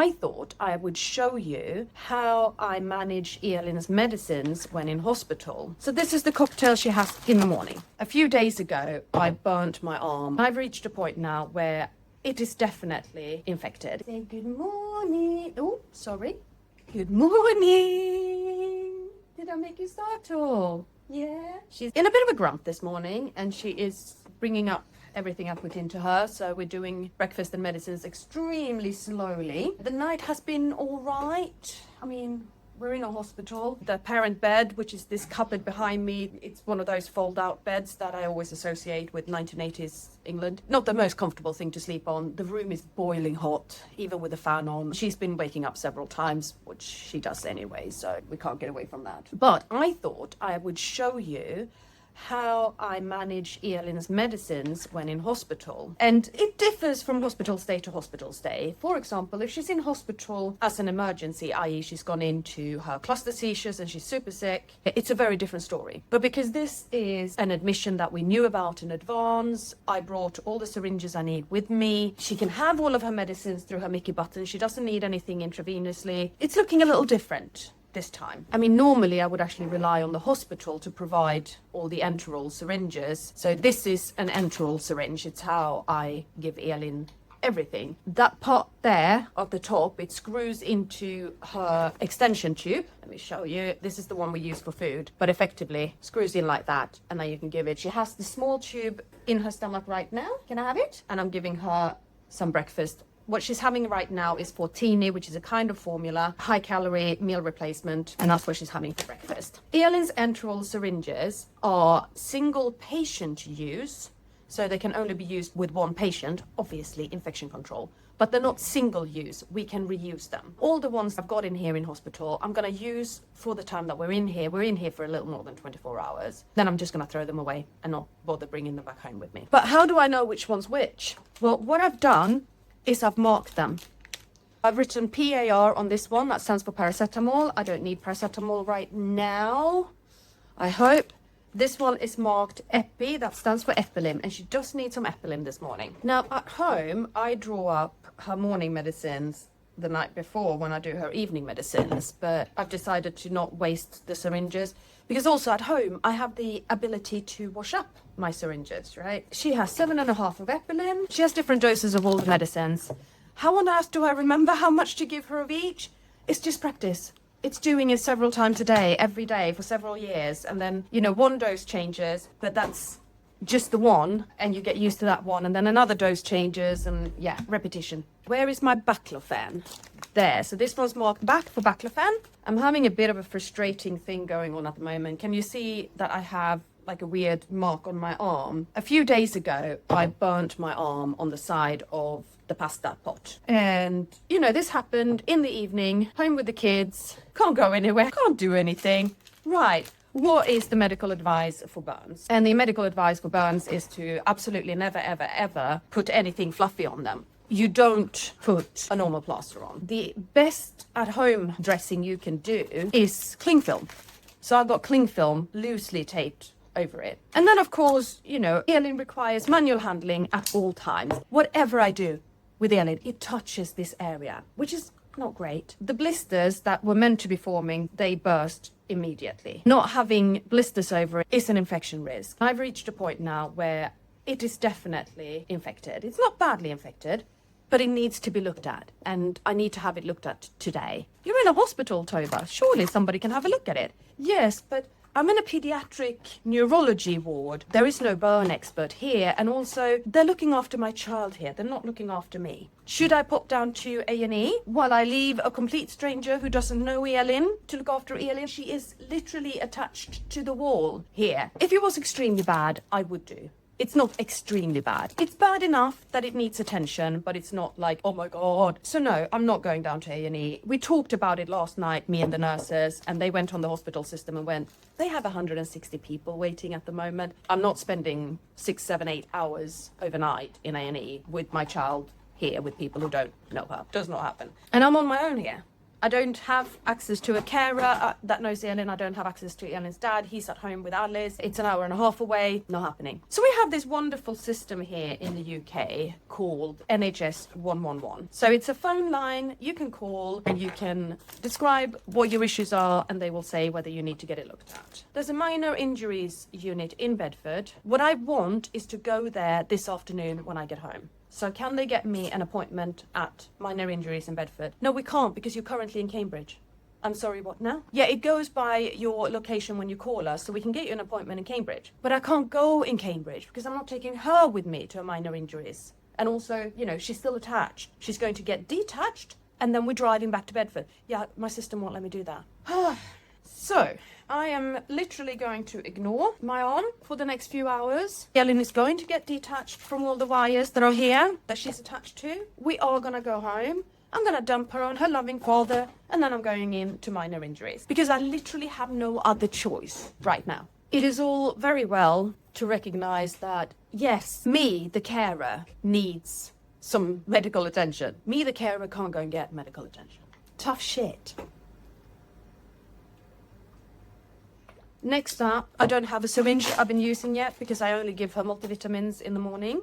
I thought I would show you how I manage Elin's medicines when in hospital. So this is the cocktail she has in the morning. A few days ago, I burnt my arm. I've reached a point now where it is definitely infected. Say good morning. Oh, sorry. Good morning. Did I make you startle? Yeah. She's in a bit of a grump this morning, and she is bringing up everything I put into her. So we're doing breakfast and medicines extremely slowly. The night has been all right. I mean, we're in a hospital. The parent bed, which is this cupboard behind me, it's one of those fold-out beds that I always associate with 1980s England. Not the most comfortable thing to sleep on. The room is boiling hot, even with the fan on. She's been waking up several times, which she does anyway, so we can't get away from that. But I thought I would show you how I manage Elin's medicines when in hospital. And it differs from hospital stay to hospital stay. For example, if she's in hospital as an emergency, i.e. she's gone into her cluster seizures and she's super sick, it's a very different story. But because this is an admission that we knew about in advance, I brought all the syringes I need with me. She can have all of her medicines through her Mickey button. She doesn't need anything intravenously. It's looking a little different this time. I mean, normally I would actually rely on the hospital to provide all the enteral syringes. So this is an enteral syringe. It's how I give Elin everything. That part there at the top, it screws into her extension tube. Let me show you. This is the one we use for food, but effectively screws in like that, and then you can give it. She has the small tube in her stomach right now. Can I have it? And I'm giving her some breakfast. What she's having right now is Fortini, which is a kind of formula, high-calorie meal replacement, and that's what she's having for breakfast. Elin's enteral syringes are single patient use, so they can only be used with one patient, obviously infection control, but they're not single use. We can reuse them. All the ones I've got in here in hospital, I'm going to use for the time that we're in here. We're in here for a little more than 24 hours. Then I'm just going to throw them away and not bother bringing them back home with me. But how do I know which one's which? Well, what I've done is I've marked them. I've written PAR on this one. That stands for paracetamol. I don't need paracetamol right now, I hope. This one is marked Epi. That stands for Epilim, and she does need some Epilim this morning. Now, at home, I draw up her morning medicines the night before when I do her evening medicines, but I've decided to not waste the syringes because also at home I have the ability to wash up my syringes, right? She has 7.5 of Epilim. She has different doses of all the medicines. How on earth do I remember how much to give her of each? It's just practice. It's doing it several times a day, every day for several years, and then, you know, one dose changes, but that's just the one, and you get used to that one, and then another dose changes, and yeah, repetition. Where is my baclofen? There. So this one's marked back for baclofen. I'm having a bit of a frustrating thing going on at the moment. Can you see that I have like a weird mark on my arm? A few days ago, I burnt my arm on the side of the pasta pot. And, you know, this happened in the evening, home with the kids, can't go anywhere, can't do anything. Right. What is the medical advice for burns? And the medical advice for burns is to absolutely never, ever, ever put anything fluffy on them. You don't put a normal plaster on. The best at-home dressing you can do is cling film. So I've got cling film loosely taped over it. And then, of course, you know, Elin requires manual handling at all times. Whatever I do with Elin, it touches this area, which is not great. The blisters that were meant to be forming, they burst immediately. Not having blisters over it is an infection risk. I've reached a point now where it is definitely infected. It's not badly infected, but it needs to be looked at, and I need to have it looked at today. You're in a hospital, Tova. Surely somebody can have a look at it. Yes, but I'm in a pediatric neurology ward. There is no burn expert here, and also they're looking after my child here. They're not looking after me. Should I pop down to A&E while I leave a complete stranger who doesn't know Elin to look after Elin? She is literally attached to the wall here. If it was extremely bad, I would do. It's not extremely bad. It's bad enough that it needs attention, but it's not like, oh my God. So no, I'm not going down to A&E. We talked about it last night, me and the nurses, and they went on the hospital system and went, they have 160 people waiting at the moment. I'm not spending 6, 7, 8 hours overnight in A&E with my child here with people who don't know her. Does not happen. And I'm on my own here. I don't have access to a carer that knows Elin. I don't have access to Elin's dad. He's at home with Alice. It's an hour and a half away. Not happening. So we have this wonderful system here in the UK called NHS 111. So it's a phone line you can call and you can describe what your issues are and they will say whether you need to get it looked at. There's a minor injuries unit in Bedford. What I want is to go there this afternoon when I get home. So can they get me an appointment at minor injuries in Bedford? No, we can't because you're currently in Cambridge. I'm sorry, what now? Yeah, it goes by your location when you call us, so we can get you an appointment in Cambridge. But I can't go in Cambridge because I'm not taking her with me to a minor injuries. And also, you know, she's still attached. She's going to get detached and then we're driving back to Bedford. Yeah, my system won't let me do that. So, I am literally going to ignore my arm for the next few hours. Elin is going to get detached from all the wires that are here that she's attached to. We are going to go home. I'm going to dump her on her loving father and then I'm going into minor injuries because I literally have no other choice right now. It is all very well to recognize that, yes, me, the carer, needs some medical attention. Me, the carer, can't go and get medical attention. Tough shit. Next up, I don't have a syringe I've been using yet because I only give her multivitamins in the morning.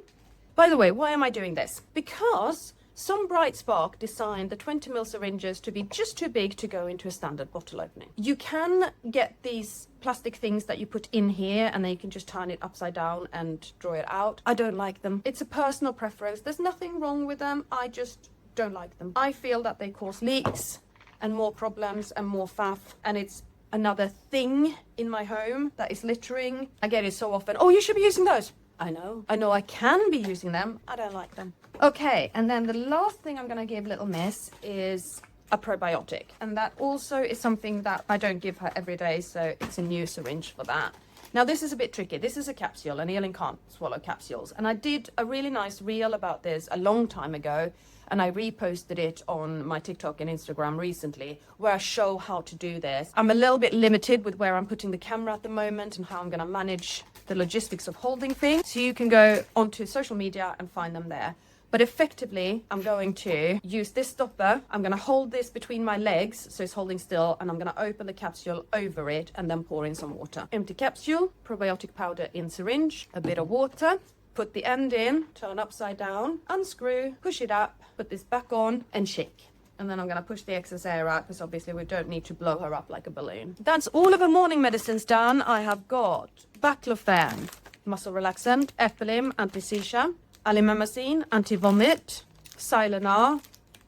By the way, why am I doing this? Because some bright spark designed the 20ml syringes to be just too big to go into a standard bottle opening. You can get these plastic things that you put in here and then you can just turn it upside down and draw it out. I don't like them. It's a personal preference. There's nothing wrong with them. I just don't like them. I feel that they cause leaks and more problems and more faff, and it's another thing in my home that is littering. I get it so often. Oh, you should be using those. I know I can be using them. I don't like them. Okay, and then the last thing I'm going to give little miss is a probiotic. And that also is something that I don't give her every day, so it's a new syringe for that. Now, this is a bit tricky. This is a capsule, and Elin can't swallow capsules. And I did a really nice reel about this a long time ago, and I reposted it on my TikTok and Instagram recently, where I show how to do this. I'm a little bit limited with where I'm putting the camera at the moment and how I'm going to manage the logistics of holding things. So you can go onto social media and find them there. But effectively, I'm going to use this stopper. I'm going to hold this between my legs, so it's holding still, and I'm going to open the capsule over it and then pour in some water. Empty capsule, probiotic powder in syringe, a bit of water. Put the end in, turn upside down, unscrew, push it up, put this back on and shake. And then I'm going to push the excess air out because obviously we don't need to blow her up like a balloon. That's all of her morning medicines done. I have got baclofen, muscle relaxant, Elin, anti-seizure, alimemazine, anti-vomit, Silenar,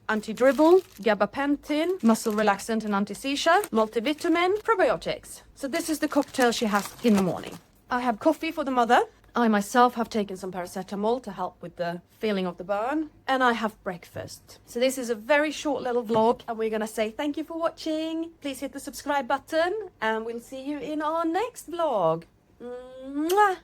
anti-dribble, gabapentin, muscle relaxant and anti-seizure, multivitamin, probiotics. So this is the cocktail she has in the morning. I have coffee for the mother. I myself have taken some paracetamol to help with the feeling of the burn, and I have breakfast. So this is a very short little vlog, and we're going to say thank you for watching. Please hit the subscribe button, and we'll see you in our next vlog. Mwah!